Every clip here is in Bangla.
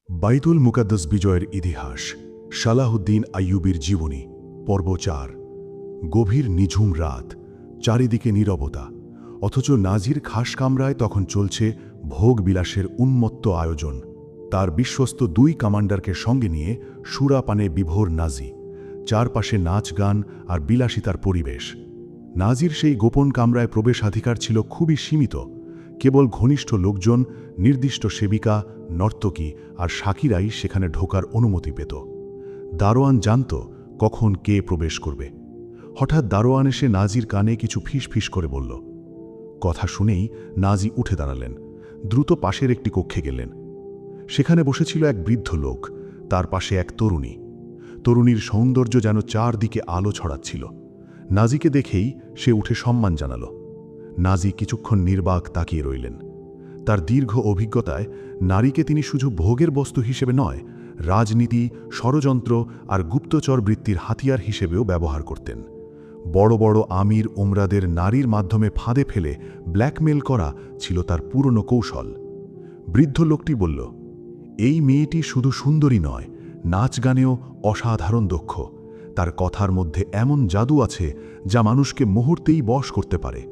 বাইতুল মুকাদ্দাস বিজয়ের ইতিহাস, সালাহুদ্দিন আইয়ুবীর জীবনী, পর্ব ৪। গভীর নিঝুম রাত, চারিদিকে নীরবতা, অথচ নাজির খাস কামরায় তখন চলছে ভোগবিলাসের উন্মত্ত আয়োজন। তার বিশ্বস্ত ২ কমান্ডারকে সঙ্গে নিয়ে সুরাপানে বিভোর নাজি, চারপাশে নাচ গান আর বিলাসিতার পরিবেশ। নাজির সেই গোপন কামরায় প্রবেশাধিকার ছিল খুবই সীমিত। কেবল ঘনিষ্ঠ লোকজন, নির্দিষ্ট সেবিকা, নর্তকী আর সাকিরাই সেখানে ঢোকার অনুমতি পেত। দারোয়ান জানত কখন কে প্রবেশ করবে। হঠাৎ দারোয়ান এসে নাজির কানে কিছু ফিস করে বলল। কথা শুনেই নাজি উঠে দাঁড়ালেন, দ্রুত পাশের একটি কক্ষে গেলেন। সেখানে বসেছিল এক বৃদ্ধ লোক, তার পাশে এক তরুণী। তরুণীর সৌন্দর্য যেন চারদিকে আলো ছড়াচ্ছিল। নাজিকে দেখেই সে উঠে সম্মান জানাল। নাজি কিছুক্ষণ নির্বাক তাকিয়ে রইলেন। তার দীর্ঘ অভিজ্ঞতায় নারীকে তিনি শুধু ভোগের বস্তু হিসেবে নয়, রাজনীতি, ষড়যন্ত্র আর গুপ্তচর বৃত্তির হাতিয়ার হিসেবেও ব্যবহার করতেন। বড় বড় আমির ওমরাদের নারীর মাধ্যমে ফাঁদে ফেলে ব্ল্যাকমেল করা ছিল তার পুরনো কৌশল। বৃদ্ধ লোকটি বলল, এই মেয়েটি শুধু সুন্দরী নয়, নাচ গানেও অসাধারণ দক্ষ। তার কথার মধ্যে এমন জাদু আছে যা মানুষকে মুহূর্তেই বশ করতে পারে।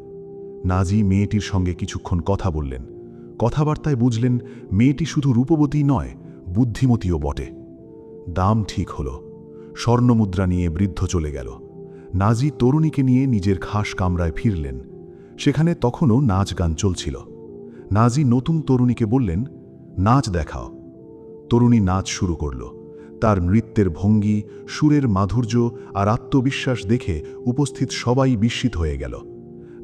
নাজি মেয়েটির সঙ্গে কিছুক্ষণ কথা বললেন। কথাবার্তায় বুঝলেন মেয়েটি শুধু রূপবতী নয়, বুদ্ধিমতীও বটে। দাম ঠিক হল। স্বর্ণমুদ্রা নিয়ে বৃদ্ধ চলে গেল। নাজি তরুণীকে নিয়ে নিজের খাস কামরায় ফিরলেন। সেখানে তখনও নাচ গান চলছিল। নাজি নতুন তরুণীকে বললেন, নাচ দেখাও। তরুণী নাচ শুরু করল। তার নৃত্যের ভঙ্গি, সুরের মাধুর্য আর আত্মবিশ্বাস দেখে উপস্থিত সবাই বিস্মিত হয়ে গেল।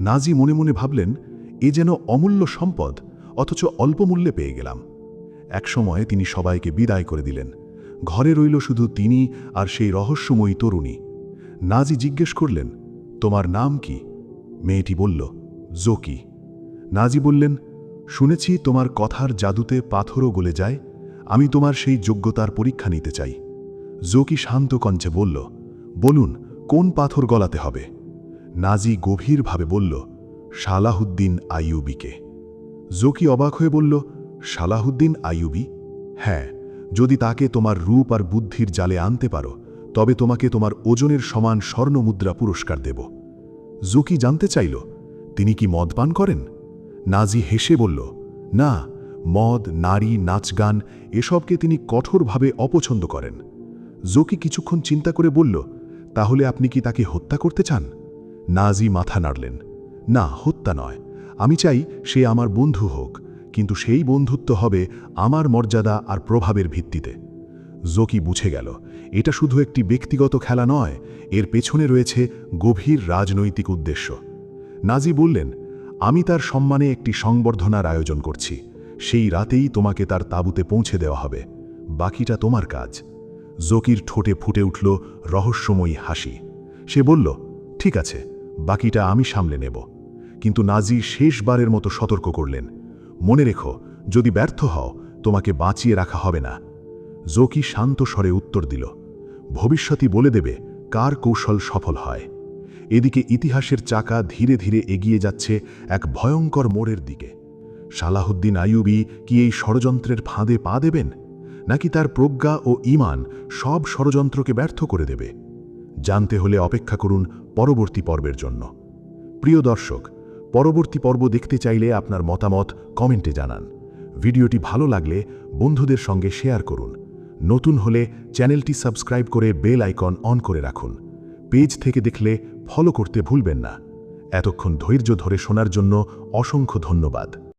নাজি মনে মনে ভাবলেন, এ যেন অমূল্য সম্পদ, অথচ অল্প মূল্যে পেয়ে গেলাম। একসময় তিনি সবাইকে বিদায় করে দিলেন। ঘরে রইল শুধু তিনি আর সেই রহস্যময়ী তরুণী। নাজি জিজ্ঞেস করলেন, তোমার নাম কি? মেয়েটি বলল, জোকি। নাজি বললেন, শুনেছি তোমার কথার জাদুতে পাথরও গলে যায়। আমি তোমার সেই যোগ্যতার পরীক্ষা নিতে চাই। জোকি শান্ত কণ্ঠে বলল, বলুন কোন পাথর গলাতে হবে? নাজি গভীরভাবে বলল, সালাহুদ্দিন আইয়ুবীকে। জোকি অবাক হয়ে বলল, সালাহুদ্দিন আইয়ুবী? হ্যাঁ, যদি তাকে তোমার রূপ আর বুদ্ধির জালে আনতে পারো, তবে তোমাকে তোমার ওজনের সমান স্বর্ণমুদ্রা পুরস্কার দেব। জোকি জানতে চাইল, তিনি কি মদ পান করেন? নাজি হেসে বলল, না, মদ, নারী, নাচ গান এসবকে তিনি কঠোরভাবে অপছন্দ করেন। জোকি কিছুক্ষণ চিন্তা করে বলল, তাহলে আপনি কি তাকে হত্যা করতে চান? নাজি মাথা নাড়লেন, না, হত্যা নয়। আমি চাই সে আমার বন্ধু হোক, কিন্তু সেই বন্ধুত্ব হবে আমার মর্যাদা আর প্রভাবের ভিত্তিতে। জোকি বুঝে গেল, এটা শুধু একটি ব্যক্তিগত খেলা নয়, এর পেছনে রয়েছে গভীর রাজনৈতিক উদ্দেশ্য। নাজি বললেন, আমি তার সম্মানে একটি সংবর্ধনার আয়োজন করছি। সেই রাতেই তোমাকে তার তাঁবুতে পৌঁছে দেওয়া হবে। বাকিটা তোমার কাজ। জোকির ঠোঁটে ফুটে উঠল রহস্যময়ী হাসি। সে বলল, ঠিক আছে, বাকিটা আমি সামলে নেব। কিন্তু নাজি শেষবারের মতো সতর্ক করলেন, মনে রেখো, যদি ব্যর্থ হও, তোমাকে বাঁচিয়ে রাখা হবে না। জোকি শান্ত স্বরে উত্তর দিল, ভবিষ্যতই বলে দেবে কার কৌশল সফল হয়। এদিকে ইতিহাসের চাকা ধীরে ধীরে এগিয়ে যাচ্ছে এক ভয়ঙ্কর মোড়ের দিকে। সালাহুদ্দিন আইয়ুবী কি এই ষড়যন্ত্রের ফাঁদে পা দেবেন, নাকি তার প্রজ্ঞা ও ঈমান সব ষড়যন্ত্রকে ব্যর্থ করে দেবে? জানতে হলে অপেক্ষা করুন পরবর্তী পর্বের জন্য। প্রিয় দর্শক, পরবর্তী পর্ব দেখতে চাইলে আপনার মতামত কমেন্টে জানান। ভিডিওটি ভালো লাগলে বন্ধুদের সঙ্গে শেয়ার করুন। নতুন হলে চ্যানেলটি সাবস্ক্রাইব করে বেল আইকন অন করে রাখুন। পেজ থেকে দেখলে ফলো করতে ভুলবেন না। এতক্ষণ ধৈর্য ধরে শোনার জন্য অসংখ্য ধন্যবাদ।